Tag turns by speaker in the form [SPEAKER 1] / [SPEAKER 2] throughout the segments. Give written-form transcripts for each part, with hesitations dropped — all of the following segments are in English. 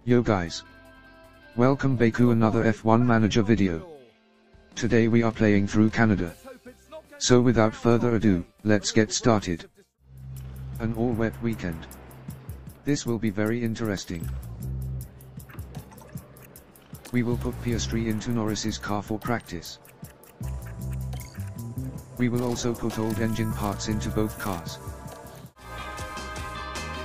[SPEAKER 1] Yo guys. Welcome back to another F1 Manager video. Today we are playing through Canada. So without further ado, let's get started. An all-wet weekend. This will be very interesting. We will put Piastri into Norris's car for practice. We will also put old engine parts into both cars.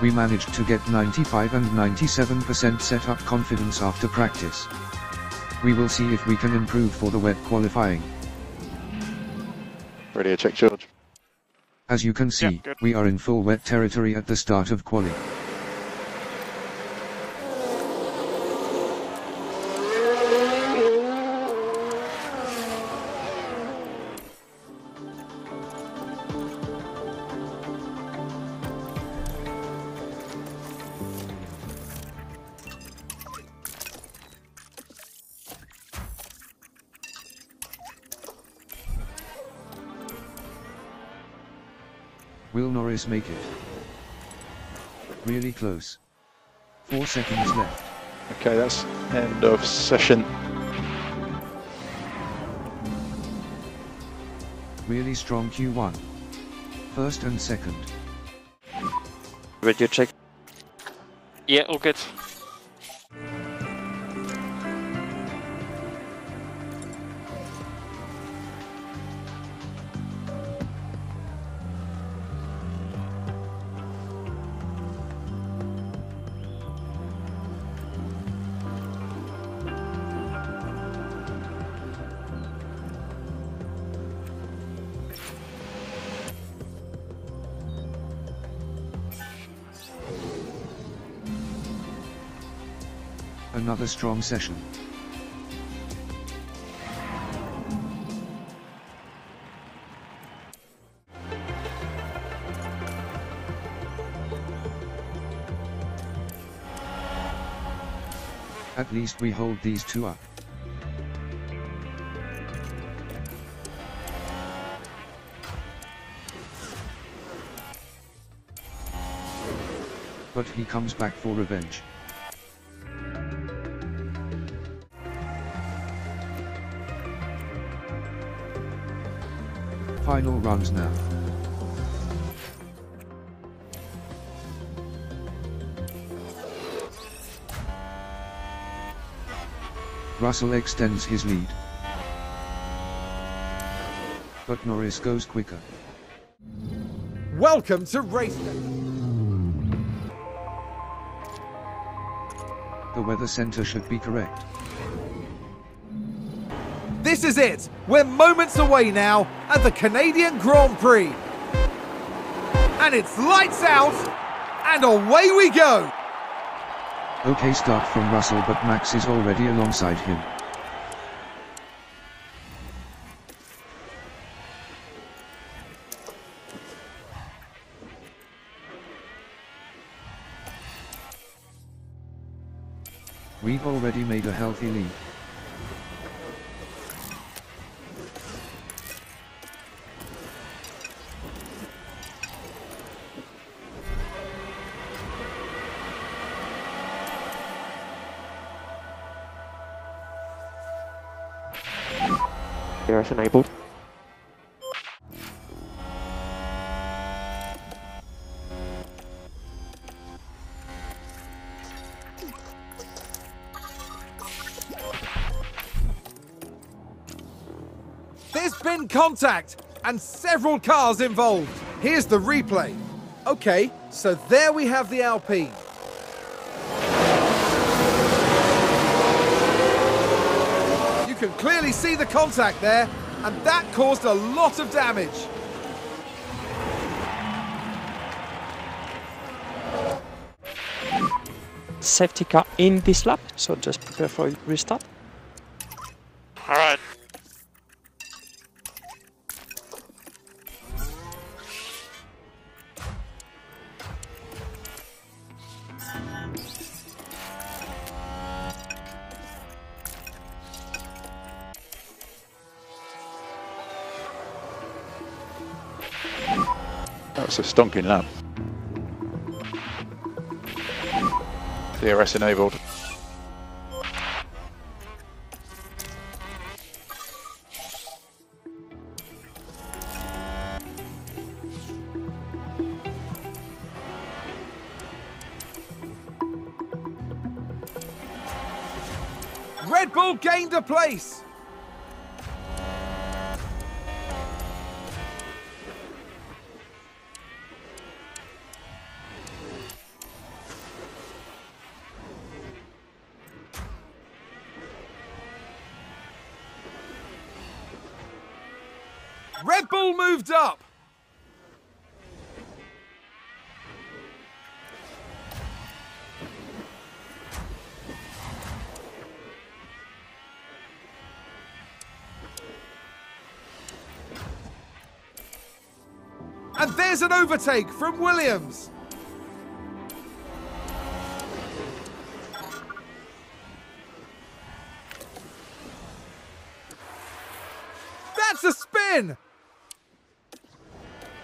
[SPEAKER 1] We managed to get 95 and 97% setup confidence after practice. We will see if we can improve for the wet qualifying.
[SPEAKER 2] Radio check, George.
[SPEAKER 1] As you can see, we are in full wet territory at the start of quali. Will Norris make it? Really close. 4 seconds left.
[SPEAKER 2] Okay, that's end of session.
[SPEAKER 1] Really strong Q1. First and second.
[SPEAKER 3] Radio check.
[SPEAKER 4] Yeah, all good.
[SPEAKER 1] Another strong session. At least we hold these two up. But he comes back for revenge. Final runs now. Russell extends his lead. But Norris goes quicker.
[SPEAKER 5] Welcome to Race Day.
[SPEAKER 1] The weather center should be correct.
[SPEAKER 5] This is it. We're moments away now at the Canadian Grand Prix. And it's lights out and away we go.
[SPEAKER 1] Okay start from Russell, but Max is already alongside him. We've already made a healthy lead.
[SPEAKER 3] DRS enabled.
[SPEAKER 5] There's been contact and several cars involved. Here's the replay. Okay, so there we have the Alpine. You can clearly see the contact there, and that caused a lot of damage.
[SPEAKER 3] Safety car in this lap, so just prepare for restart.
[SPEAKER 4] Alright.
[SPEAKER 2] That was a stonking lap. DRS enabled.
[SPEAKER 5] Red Bull gained a place. Red Bull moved up. And there's an overtake from Williams. That's a spin.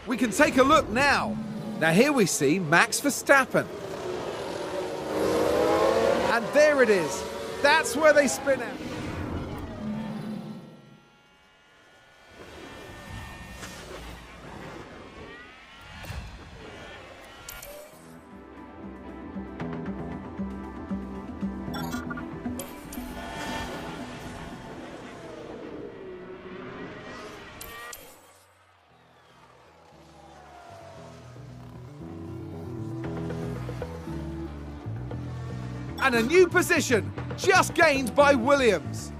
[SPEAKER 5] We can take a look now. Now here we see Max Verstappen. And there it is. That's where they spin out. And a new position just gained by Williams.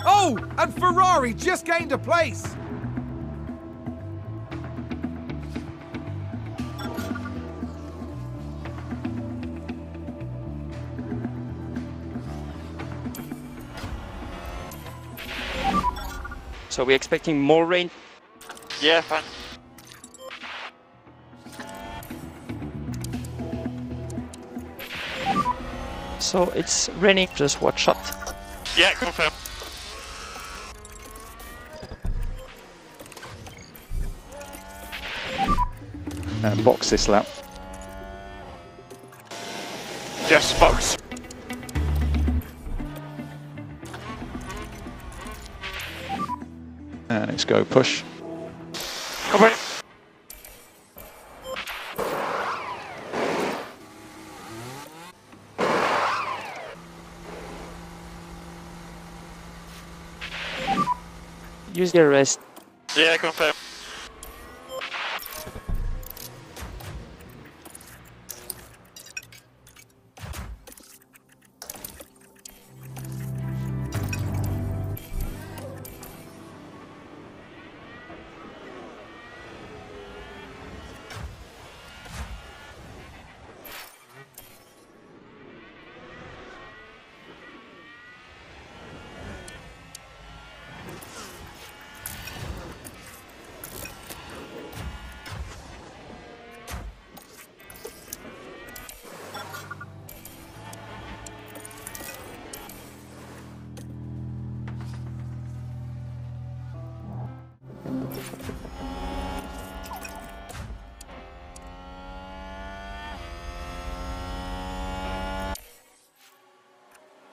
[SPEAKER 5] Oh, and Ferrari just gained a place.
[SPEAKER 3] So we're expecting more rain.
[SPEAKER 4] Yeah, fine.
[SPEAKER 3] So it's raining, just watch out.
[SPEAKER 4] Yeah, confirm.
[SPEAKER 2] And box this lap.
[SPEAKER 4] Just box.
[SPEAKER 2] And it's go push.
[SPEAKER 4] Come on.
[SPEAKER 3] Use the rest.
[SPEAKER 4] Yeah, confirm.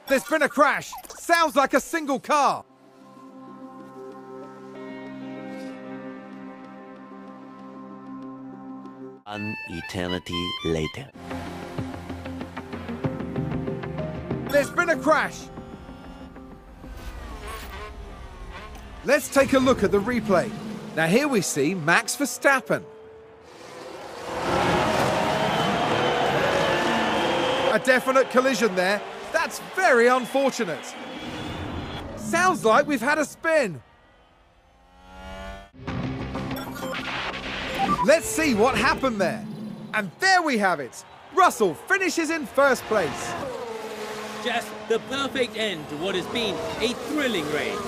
[SPEAKER 5] There's been a crash. Sounds like a single car.
[SPEAKER 6] An eternity later.
[SPEAKER 5] There's been a crash. Let's take a look at the replay. Now here we see Max Verstappen. A definite collision there. That's very unfortunate. Sounds like we've had a spin. Let's see what happened there. And there we have it. Russell finishes in first place.
[SPEAKER 7] Just the perfect end to what has been a thrilling race.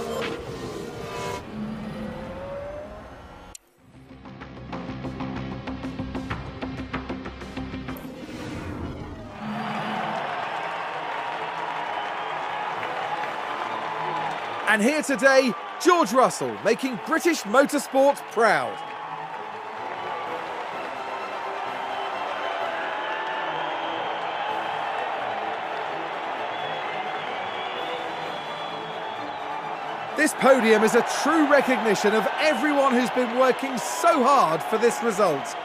[SPEAKER 5] And here today, George Russell making British motorsport proud. This podium is a true recognition of everyone who's been working so hard for this result.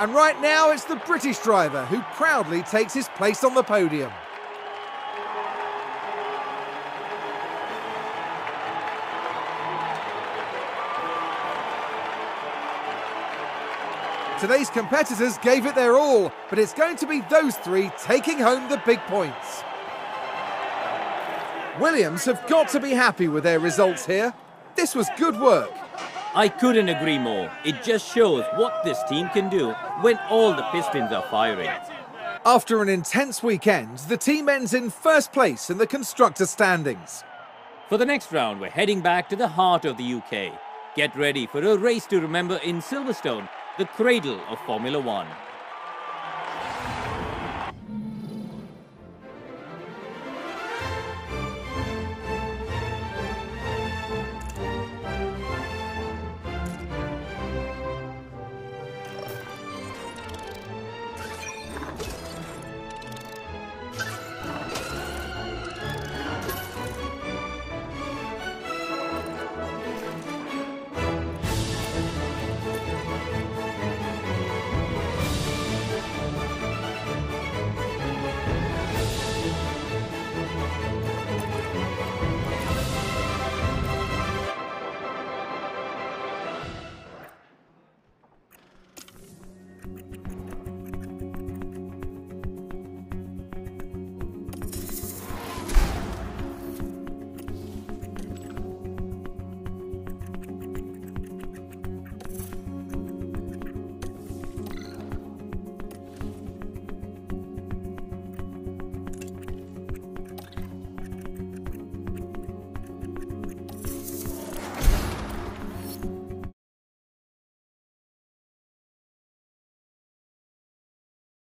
[SPEAKER 5] And right now it's the British driver who proudly takes his place on the podium. Today's competitors gave it their all, but it's going to be those three taking home the big points. Williams have got to be happy with their results here. This was good work.
[SPEAKER 7] I couldn't agree more. It just shows what this team can do when all the pistons are firing.
[SPEAKER 5] After an intense weekend, the team ends in first place in the constructor standings.
[SPEAKER 7] For the next round, we're heading back to the heart of the UK. Get ready for a race to remember in Silverstone, the cradle of Formula One.